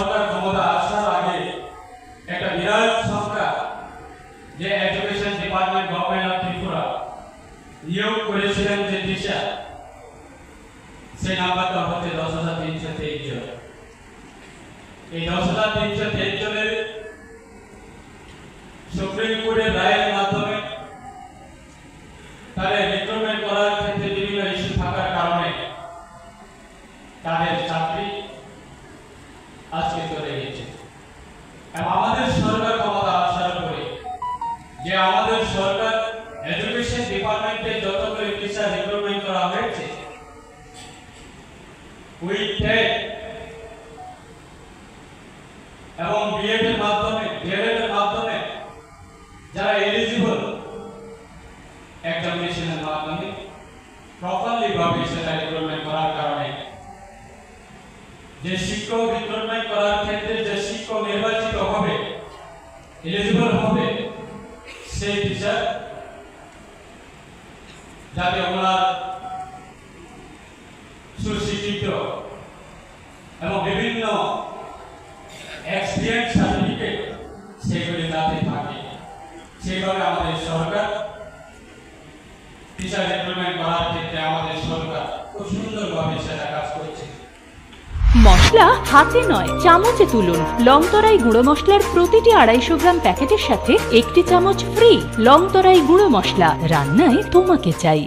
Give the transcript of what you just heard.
সরকার ক্ষমতা আসার আগে একটা বিরাট সংখ্যা যে education department government of Tripura নিয়োগ করেছিলেন যে টিচার, সেই নাম্বারটা হচ্ছে 10,323 জন। এই 10,323 জনের সুপ্রিম কোর্টের রায়ের মাধ্যমে তাদের রিক্রুটমেন্ট করার ক্ষেত্রে বিভিন্ন ইস্যু থাকার কারণে তাদের চাকরি আজকে চলে গেছে। এবং আমাদের সরকার ক্ষমতা আসার পরে যে আমাদের সরকার এডুকেশন ডিপার্টমেন্টে যতগুলো টিচার রিক্রুটমেন্ট করা হয়েছে, এবং বিএড এর মাধ্যমে, ডিএলএড এর মাধ্যমে যারা এলিজিবল এক্সামিনেশনের মাধ্যমে প্রপারলি ভাবে সেটা রিক্রুটমেন্ট করার কারণে যে শিক্ষক রিক্রুটমেন্ট করার ক্ষেত্রে যে শিক্ষক নির্বাচিত হবে, এলিজিবল হবে, সেই টিচার যাতে ওনার সুশিক্ষিত এবং বিভিন্ন এক্সপিরিয়েন্স সার্টিফিকেট সেগুলি যাতে থাকে, সেইভাবে আমাদের সরকার টিচার রিক্রুটমেন্ট করার ক্ষেত্রে আমাদের সরকার খুব সুন্দরভাবে সেটা কাজ করছে। মশলা হাতে নয় চামচে তুলুন। লংতরাই গুঁড়ো মশলার প্রতিটি 250 গ্রাম প্যাকেটের সাথে 1টি চামচ ফ্রি। লংতরাই গুঁড়ো মশলা, রান্নায় তোমাকে চাই।